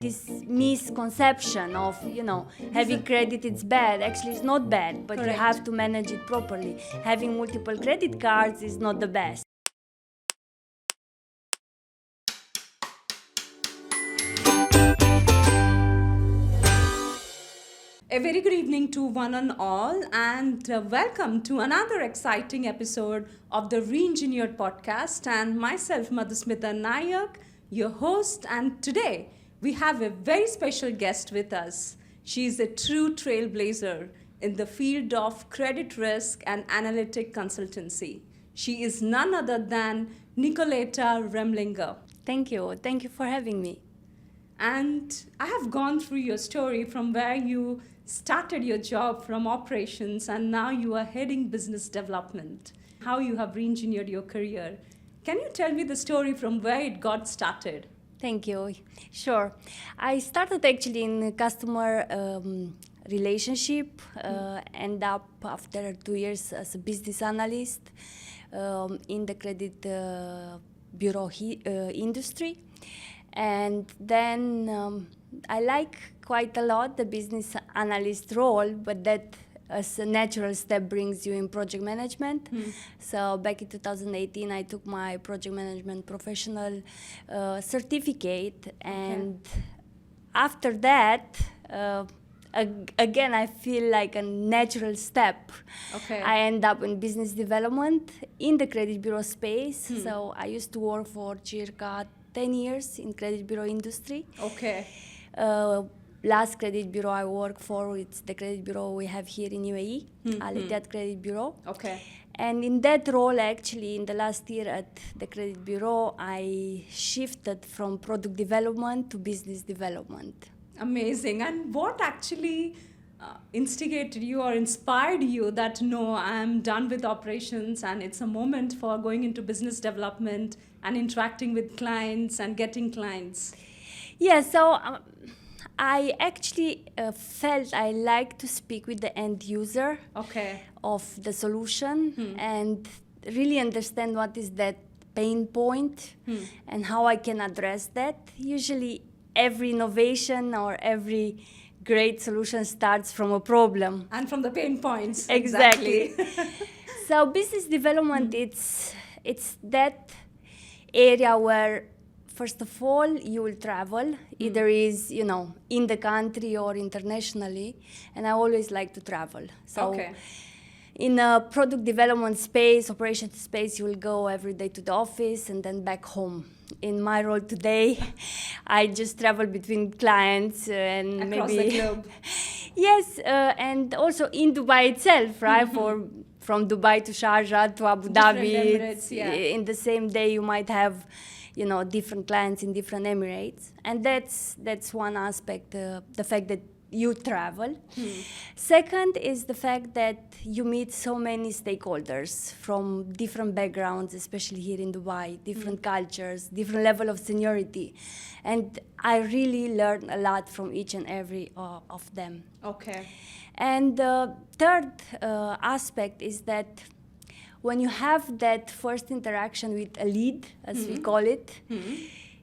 This misconception of, having credit it's bad. Actually, it's not bad, but Correct. you have to manage it properly. Having multiple credit cards is not the best. A very good evening to one and all, and welcome to another exciting episode of the Reengineered podcast. And myself, Madhusmita Nayak, your host. And today we have a very special guest with us. She is a true trailblazer in the field of credit risk and analytic consultancy. She is none other than Nicoleta Remmlinger. Thank you. Thank you for having me. And I have gone through your story from where you started your job from operations and now you are heading business development, how you have re-engineered your career. Can you tell me the story from where it got started? Thank you. Sure. I started actually in customer relationship, end up after 2 years as a business analyst in the credit bureau industry. And then I like quite a lot the business analyst role, but that as a natural step brings you in project management. So back in 2018, I took my project management professional certificate. And after that, again, I feel like a natural step. I end up in business development in the credit bureau space. So I used to work for circa 10 years in credit bureau industry. Last credit bureau I work for, it's the credit bureau we have here in UAE, Al-Ittihad Credit Bureau. And in that role, actually, in the last year at the credit bureau, I shifted from product development to business development. Amazing. And what actually instigated you or inspired you that no, I'm done with operations and it's a moment for going into business development and interacting with clients and getting clients? Yeah, so I actually felt I like to speak with the end user of the solution and really understand what is that pain point and how I can address that. Usually every innovation or every great solution starts from a problem. And from the pain points. Exactly. So business development, it's that area where, first of all, you will travel, either is, in the country or internationally. And I always like to travel. So in a product development space, operation space, you will go every day to the office and then back home. In my role today, I just travel between clients and across the globe. Yes, and also in Dubai itself, right? From Dubai to Sharjah to Abu Dhabi. Emirates, in the same day, you might have, different clients in different Emirates. And that's one aspect, the fact that you travel. Second is the fact that you meet so many stakeholders from different backgrounds, especially here in Dubai, different cultures, different level of seniority. And I really learned a lot from each and every of them. And the third aspect is that when you have that first interaction with a lead, as we call it,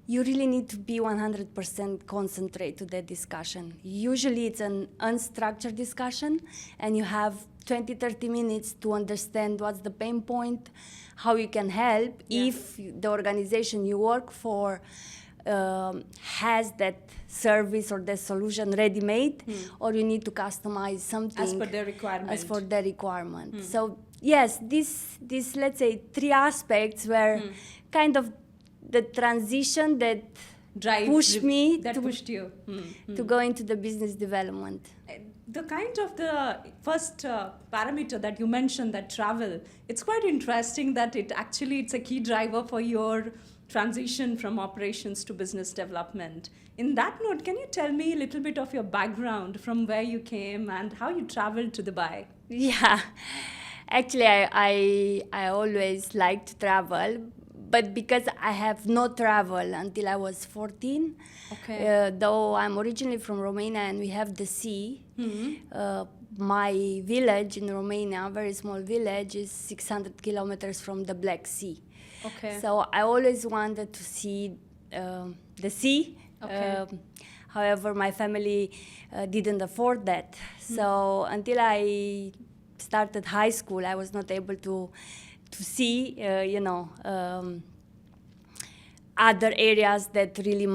you really need to be 100% concentrate to that discussion. Usually it's an unstructured discussion and you have 20-30 minutes to understand what's the pain point, how you can help, if the organization you work for has that service or that solution ready-made, or you need to customize something as per their requirement. As for their requirement. So yes, this let's say 3 aspects were kind of the transition that pushed me to go into the business development. The kind of the first parameter that you mentioned, that travel, it's quite interesting that it's a key driver for your transition from operations to business development. In that note, can you tell me a little bit of your background, from where you came and how you traveled to Dubai? Yeah, actually I always liked to travel. But because I have not traveled until I was 14, though I'm originally from Romania and we have the sea, my village in Romania, a very small village, is 600 kilometers from the Black Sea. So I always wanted to see the sea, However, my family didn't afford that. So until I started high school, I was not able to see, other areas that really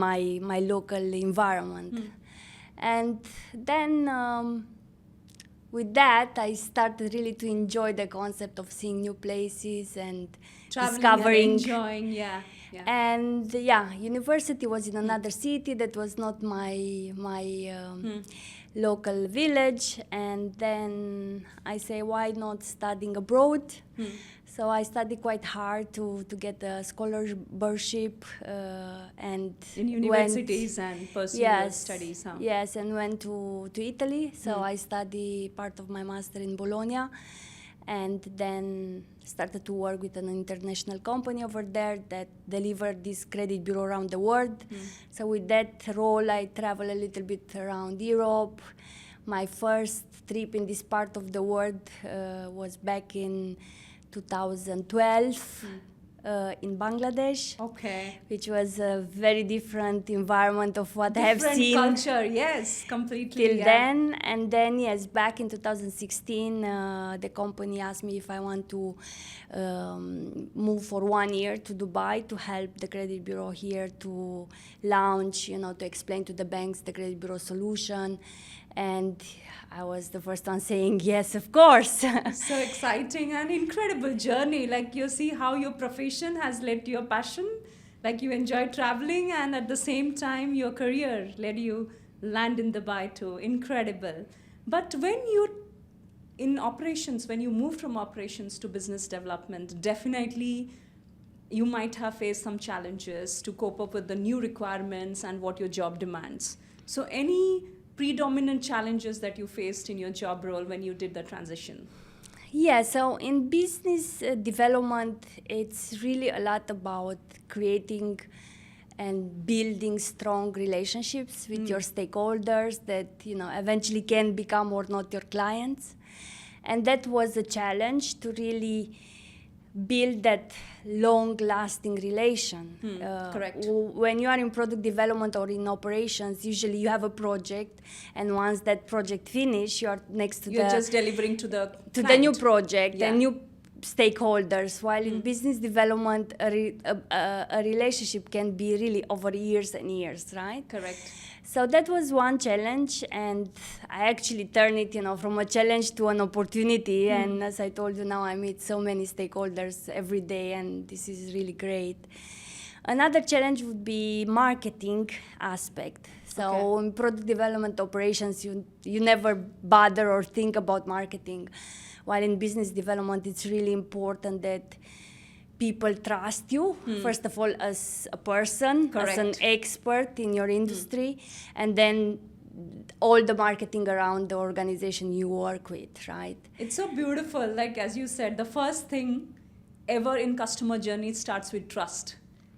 my local environment. And then with that, I started really to enjoy the concept of seeing new places and Traveling discovering. and enjoying, yeah. And university was in another city that was not my local village. And then I say, why not studying abroad? So I studied quite hard to get a scholarship and In universities and pursue your studies, huh? Yes, and went to Italy. So I studied part of my master in Bologna, and then started to work with an international company over there that delivered this credit bureau around the world. So with that role, I traveled a little bit around Europe. My first trip in this part of the world was back in 2012 in Bangladesh. Okay. Which was a very different environment of what I have seen. Different culture, yes, completely. Till then, and then yes, back in 2016, the company asked me if I want to move for 1 year to Dubai to help the credit bureau here to launch, to explain to the banks the credit bureau solution. And I was the first one saying yes, of course. So exciting and incredible journey. Like you see how your profession has led to your passion. Like you enjoy traveling, and at the same time your career led you land in Dubai too. Incredible. But when you moved from operations to business development, definitely you might have faced some challenges to cope up with the new requirements and what your job demands. So any predominant challenges that you faced in your job role when you did the transition? Yeah, so in business development, it's really a lot about creating and building strong relationships with your stakeholders that, eventually can become or not your clients. And that was a challenge to really build that long-lasting relation. Correct. When you are in product development or in operations, usually you have a project, and once that project finishes, you are next to You're just delivering to the the new project Yeah. and new stakeholders. While in business development, a relationship can be really over years and years, right? Correct. So that was one challenge, and I actually turned it, from a challenge to an opportunity. And as I told you, now I meet so many stakeholders every day, and this is really great. Another challenge would be marketing aspect. So in product development operations, you never bother or think about marketing. While in business development, it's really important that people trust you, first of all, as a person, Correct. as an expert in your industry, and then all the marketing around the organization you work with, right? It's so beautiful. Like, as you said, the first thing ever in customer journey starts with trust.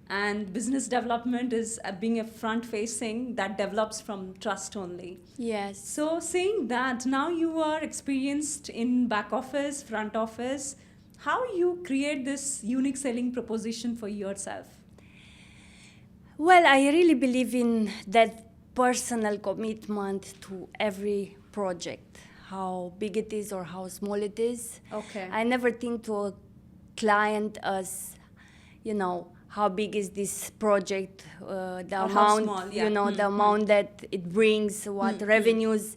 And business development is being a front-facing that develops from trust only. Yes. So saying that, now you are experienced in back office, front office, how you create this unique selling proposition for yourself? Well, I really believe in that personal commitment to every project, how big it is or how small it is. Okay. I never think to a client as, how big is this project, the Or how amount, small, yeah. the amount that it brings, what revenues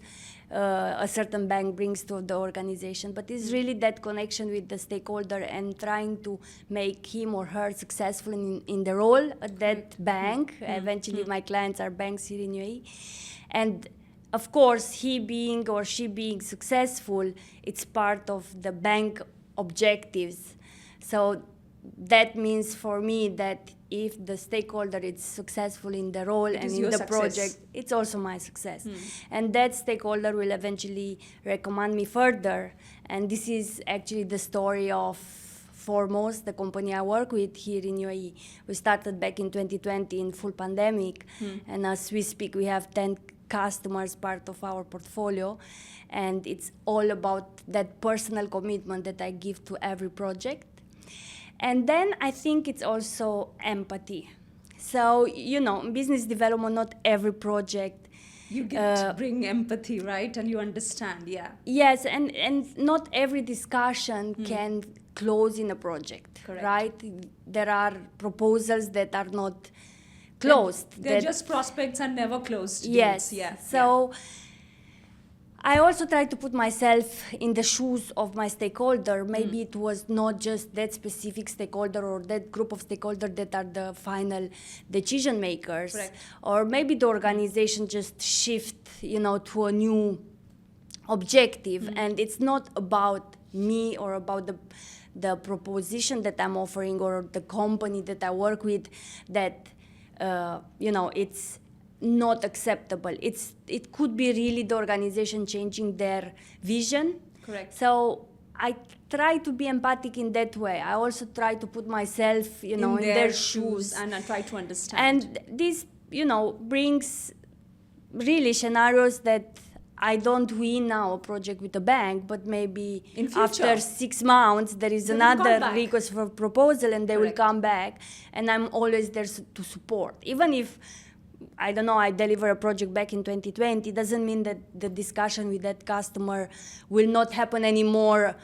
a certain bank brings to the organization. But it's really that connection with the stakeholder and trying to make him or her successful in the role at that bank. Eventually, my clients are banks here in UAE. And of course, he being or she being successful, it's part of the bank objectives. So that means for me that if the stakeholder is successful in the role and in the project, it's also my success. And that stakeholder will eventually recommend me further. And this is actually the story of Foremost, the company I work with here in UAE. We started back in 2020 in full pandemic. And as we speak, we have 10 customers part of our portfolio. And it's all about that personal commitment that I give to every project. And then I think it's also empathy. So, in business development, not every project You get to bring empathy, right? And you understand, yeah. Yes, and not every discussion can close in a project, Correct. right? There are proposals that are not closed. They're just prospects and never closed deals. Yes. Yeah. So I also try to put myself in the shoes of my stakeholder. Maybe it was not just that specific stakeholder or that group of stakeholders that are the final decision makers. Correct. Or maybe the organization just shift, to a new objective. And it's not about me or about the proposition that I'm offering or the company that I work with that, it's not acceptable. It could be really the organization changing their vision. Correct. So I try to be empathic in that way. I also try to put myself, in their shoes and try to understand. And this, brings really scenarios that I don't win now a project with a bank, but maybe after 6 months there is another request for proposal and they will come back, and I'm always there to support. Even if I deliver a project back in 2020, doesn't mean that the discussion with that customer will not happen anymore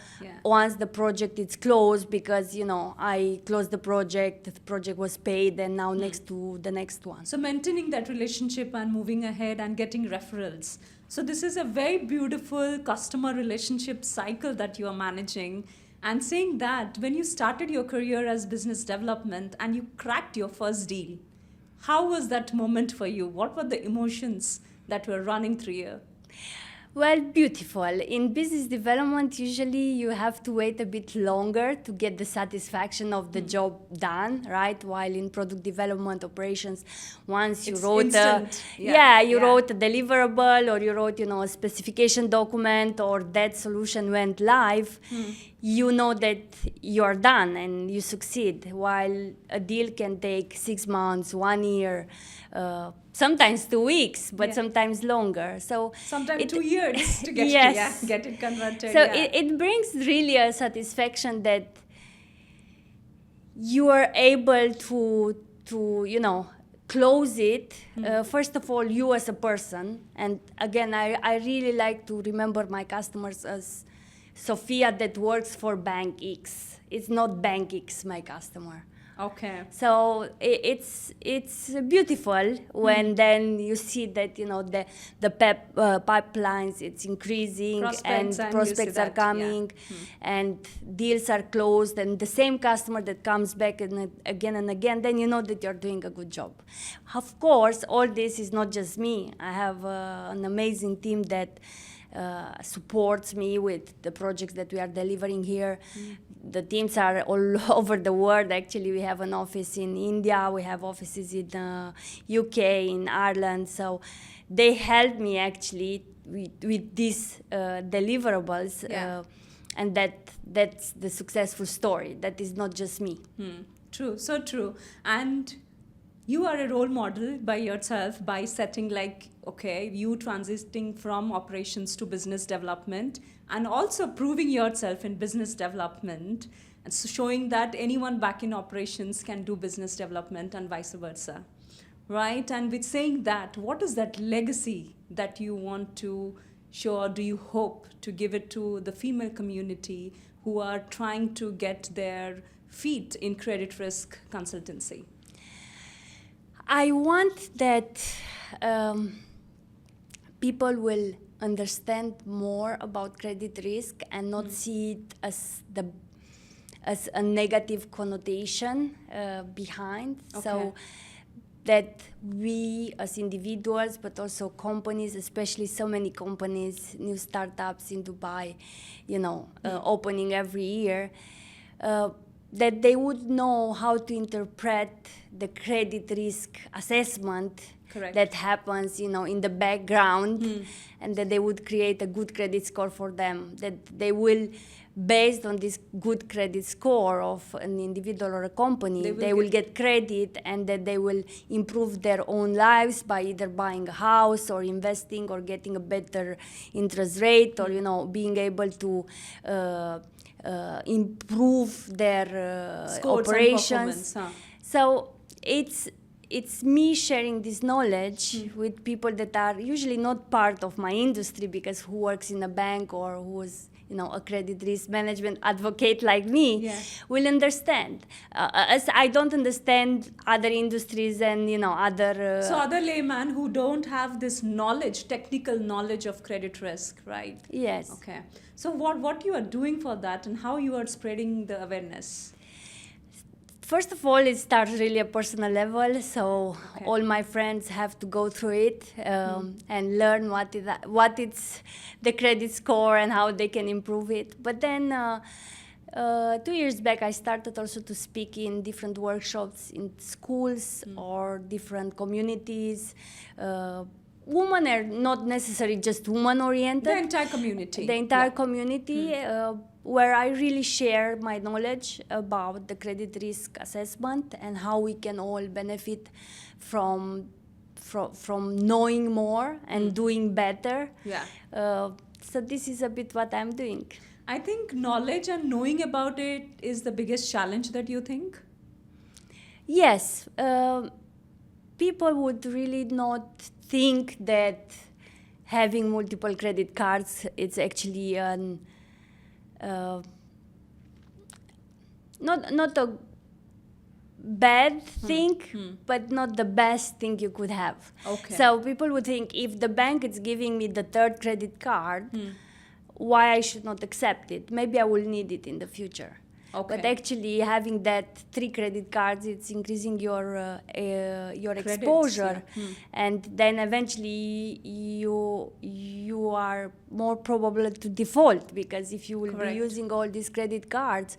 once the project is closed, because, I closed the project was paid, and now next to the next one. So maintaining that relationship and moving ahead and getting referrals. So this is a very beautiful customer relationship cycle that you are managing. And saying that, when you started your career as business development and you cracked your first deal, how was that moment for you? What were the emotions that were running through you? Well, beautiful. In business development, usually you have to wait a bit longer to get the satisfaction of the job done, right? While in product development operations, once you wrote instant. wrote a deliverable, or you wrote, a specification document, or that solution went live, you know that you're done and you succeed. While a deal can take 6 months, 1 year, sometimes 2 weeks, but sometimes longer. So sometimes 2 years to get get it converted. So it brings really a satisfaction that you are able to close it. First of all, you as a person, and again, I really like to remember my customers as Sophia that works for Bank X. It's not Bank X, my customer. Okay. So it's beautiful when then you see that the pipelines, it's increasing, prospects are coming, and deals are closed, and the same customer that comes back and again, then you know that you're doing a good job. Of course, all this is not just me. I have an amazing team that supports me with the projects that we are delivering here. The teams are all over the world. Actually, we have an office in India, we have offices in UK, in Ireland. So they help me actually with these deliverables, and that's the successful story. That is not just me. True, so true. And you are a role model by yourself by setting you transiting from operations to business development, and also proving yourself in business development, and so showing that anyone back in operations can do business development and vice versa, right? And with saying that, what is that legacy that you want to show, or do you hope to give it to the female community who are trying to get their feet in credit risk consultancy? I want that people will understand more about credit risk and not see it as a negative connotation behind. Okay. So that we as individuals, but also companies, especially so many companies, new startups in Dubai, opening every year, that they would know how to interpret the credit risk assessment. Correct. That happens, in the background, and that they would create a good credit score for them. That they will, based on this good credit score of an individual or a company, they will get credit, and that they will improve their own lives by either buying a house or investing or getting a better interest rate, or being able to improve their Scores operations. and performance, So it's me sharing this knowledge with people that are usually not part of my industry, because who works in a bank or who's a credit risk management advocate like me will understand. As I don't understand other industries and other. So other laymen who don't have this knowledge, technical knowledge of credit risk, right? Yes. Okay. So what you are doing for that, and how you are spreading the awareness? First of all, it starts really at personal level, so all my friends have to go through it and learn what it's the credit score and how they can improve it. But then 2 years back, I started also to speak in different workshops in schools or different communities. Women are not necessarily just woman-oriented. The entire community. The entire community, where I really share my knowledge about the credit risk assessment and how we can all benefit from knowing more and doing better. Yeah. So this is a bit what I'm doing. I think knowledge and knowing about it is the biggest challenge that you think? Yes. People would really not think that having multiple credit cards, it's actually not a bad thing, but not the best thing you could have. Okay. So people would think, if the bank is giving me the third credit card, why I should not accept it? Maybe I will need it in the future. Okay. But actually, having that 3 credit cards, it's increasing your Credits, exposure, and then eventually you are more probable to default, because if you will be using all these credit cards,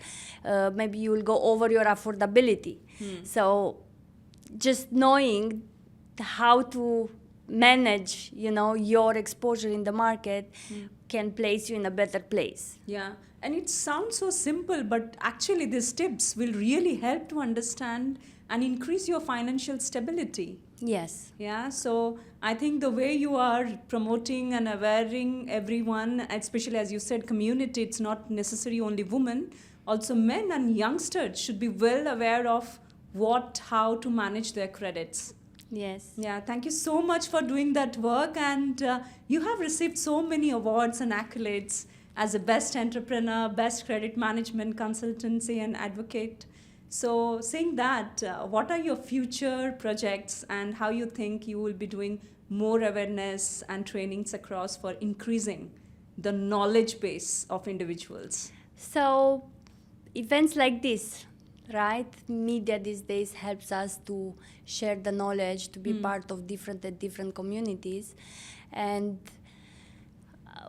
maybe you will go over your affordability. So just knowing how to manage, your exposure in the market can place you in a better place. Yeah. And it sounds so simple, but actually these tips will really help to understand and increase your financial stability. Yes. Yeah, so I think the way you are promoting and awareing everyone, especially as you said, community, it's not necessarily only women, also men and youngsters should be well aware of how to manage their credits. Yes. Yeah, thank you so much for doing that work, and you have received so many awards and accolades as a best entrepreneur, best credit management consultancy and advocate. So saying that, what are your future projects and how you think you will be doing more awareness and trainings across for increasing the knowledge base of individuals? So events like this, right? Media these days helps us to share the knowledge, to be part of different communities. And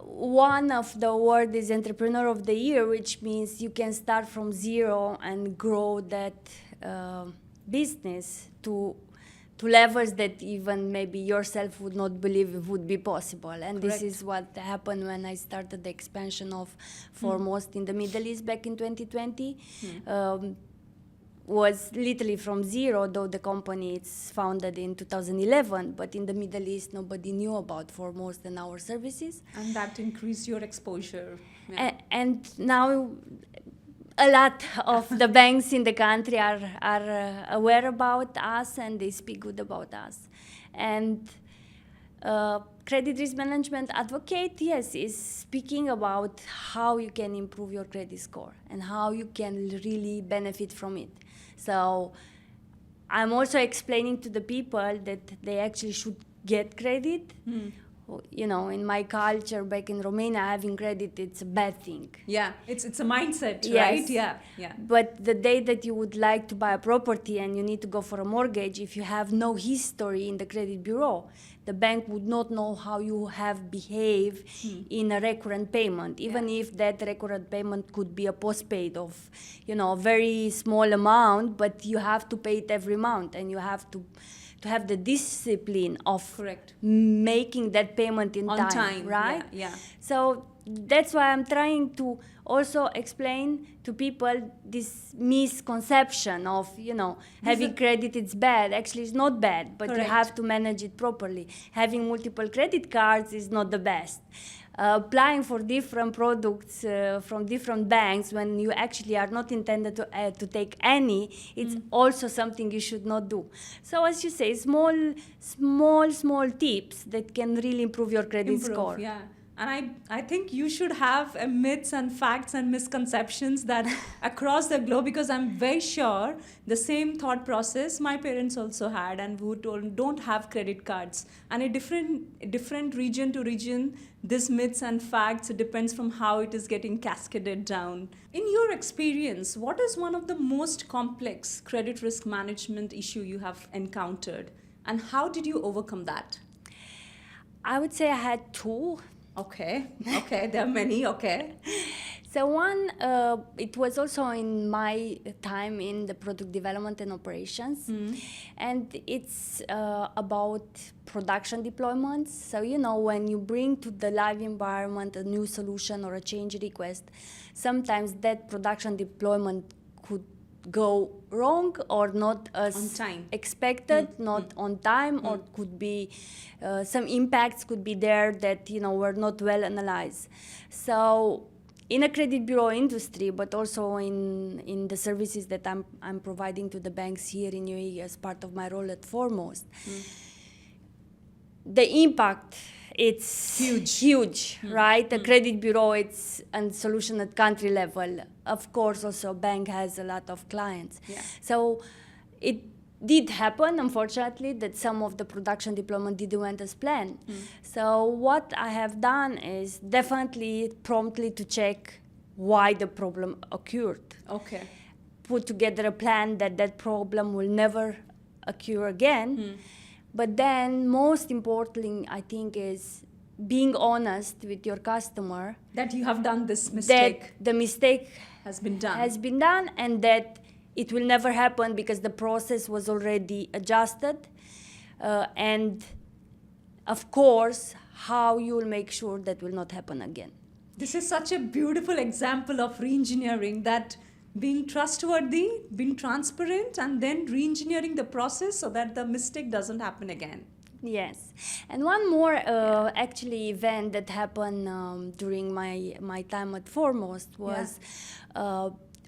one of the awards is Entrepreneur of the Year, which means you can start from zero and grow that business to levels that even maybe yourself would not believe would be possible. And this is what happened when I started the expansion of Foremost in the Middle East back in 2020. Was literally from zero, though the company is founded in 2011, but in the Middle East nobody knew about Foremost and our services. And that increased your exposure. Yeah. And now a lot of the banks in the country are aware about us, and they speak good about us. And credit risk management advocate, yes, is speaking about how you can improve your credit score and how you can really benefit from it. So I'm also explaining to the people that they actually should get credit. In my culture back in Romania, having credit, it's a bad thing. Yeah, it's a mindset, yes. right? Yeah. But the day that you would like to buy a property and you need to go for a mortgage, if you have no history in the credit bureau, the bank would not know how you have behaved in a recurrent payment, even if that recurrent payment could be a postpaid of, a very small amount, but you have to pay it every month, and you have to have the discipline of making that payment on time, right? Yeah. So that's why I'm trying to also explain to people this misconception of, having credit it's bad. Actually, it's not bad, but you have to manage it properly. Having multiple credit cards is not the best. applying for different products from different banks when you actually are not intended to take any, it's also something you should not do. So as you say, small tips that can really improve your credit score. Yeah. And I think you should have myths and facts and misconceptions that across the globe, because I'm very sure the same thought process my parents also had, and who don't have credit cards. And a different region to region, this myths and facts, it depends from how it is getting cascaded down. In your experience, what is one of the most complex credit risk management issue you have encountered, and how did you overcome that? I would say I had two. Okay, there are many, okay. So one, it was also in my time in the product development and operations, and it's about production deployments. So, when you bring to the live environment a new solution or a change request, sometimes that production deployment could go wrong or not as expected, not on time, or could be some impacts could be there that were not well analyzed. So in a credit bureau industry, but also in the services that I'm providing to the banks here in UAE as part of my role at Foremost, the impact, it's huge, right? The credit bureau, it's a solution at country level. Of course, also bank has a lot of clients. Yeah. So it did happen, unfortunately, that some of the production deployment didn't went as planned. So what I have done is definitely promptly to check why the problem occurred. Okay. Put together a plan that problem will never occur again. But then, most importantly, I think, is being honest with your customer. That you have done this mistake. That the mistake has been done, and that it will never happen because the process was already adjusted. And, of course, how you will make sure that will not happen again. This is such a beautiful example of reengineering, that being trustworthy, being transparent, and then re-engineering the process so that the mistake doesn't happen again. Yes. And one more actually event that happened during my time at Foremost was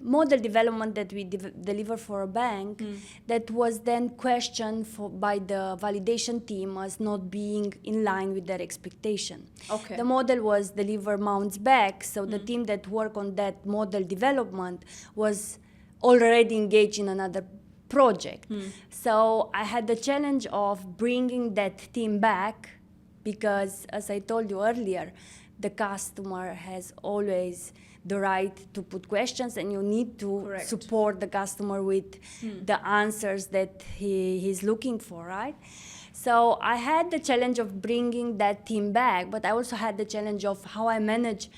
model development that we deliver for a bank that was then questioned by the validation team as not being in line with their expectation. Okay. The model was delivered months back, so the team that worked on that model development was already engaged in another project. So I had the challenge of bringing that team back because, as I told you earlier, the customer has always the right to put questions, and you need to support the customer with the answers that he's looking for, right? So I had the challenge of bringing that team back, but I also had the challenge of how I manage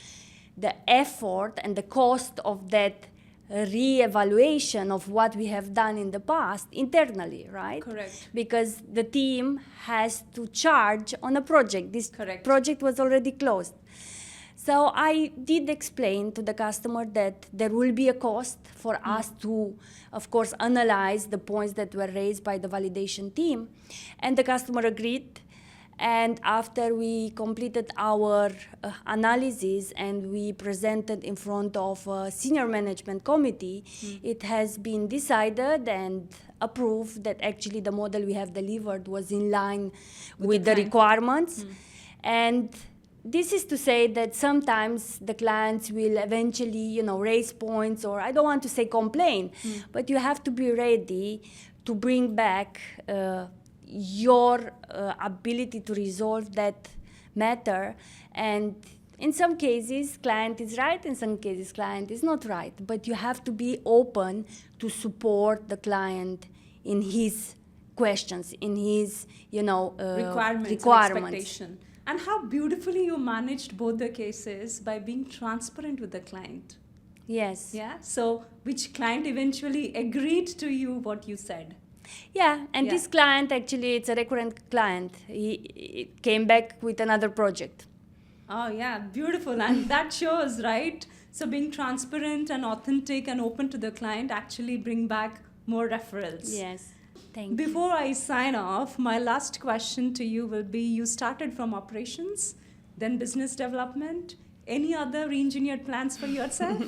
the effort and the cost of that re-evaluation of what we have done in the past internally, right? Correct. Because the team has to charge on a project. This project was already closed. So I did explain to the customer that there will be a cost for us to, of course, analyze the points that were raised by the validation team. And the customer agreed. And after we completed our analysis and we presented in front of a senior management committee, it has been decided and approved that actually the model we have delivered was in line with the requirements. And this is to say that sometimes the clients will eventually, raise points, or I don't want to say complain, but you have to be ready to bring back your ability to resolve that matter. And in some cases, client is right, in some cases, client is not right. But you have to be open to support the client in his questions, in his, requirements. Expectation. And how beautifully you managed both the cases by being transparent with the client. Yes. Yeah. So which client eventually agreed to you what you said? Yeah, and this client, actually, it's a recurrent client. He came back with another project. Oh, yeah, beautiful. And that shows, right? So being transparent and authentic and open to the client actually bring back more referrals. Yes. Thank you. Before I sign off, my last question to you will be, you started from operations, then business development. Any other re-engineered plans for yourself?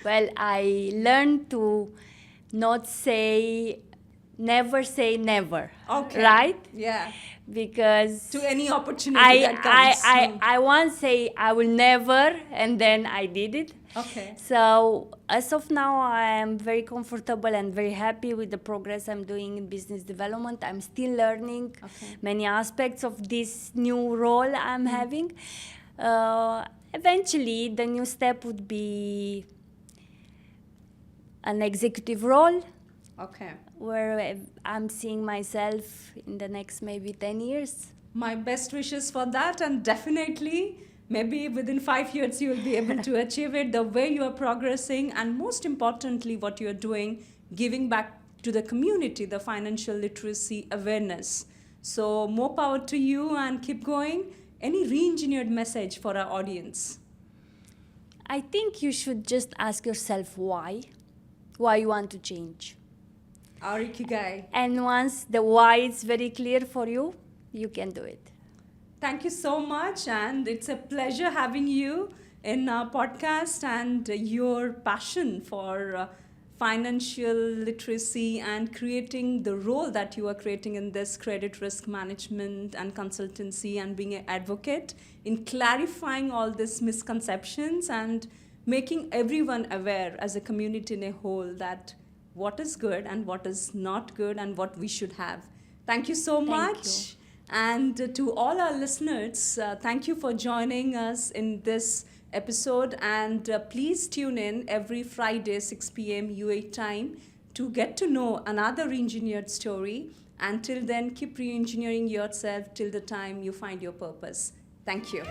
Well, I learned to not say, never say never. Okay. Right? Yeah. Because To any opportunity that comes. I once say I will never, and then I did it. Okay. So as of now, I am very comfortable and very happy with the progress I'm doing in business development. I'm still learning many aspects of this new role I'm having. Eventually, the new step would be an executive role. Okay. Where I'm seeing myself in the next maybe 10 years. My best wishes for that, and definitely maybe within 5 years you will be able to achieve it the way you are progressing, and most importantly what you are doing, giving back to the community the financial literacy awareness. So more power to you and keep going. Any re-engineered message for our audience? I think you should just ask yourself why you want to change. Our ikigai. And once the why is very clear for you, you can do it. Thank you so much, and it's a pleasure having you in our podcast, and your passion for financial literacy and creating the role that you are creating in this credit risk management and consultancy, and being an advocate in clarifying all these misconceptions and making everyone aware as a community in a whole that what is good and what is not good and what we should have. Thank you so much. Thank you. And to all our listeners, thank you for joining us in this episode. And please tune in every Friday, 6 p.m. UA time, to get to know another re-engineered story. Until then, keep re-engineering yourself till the time you find your purpose. Thank you.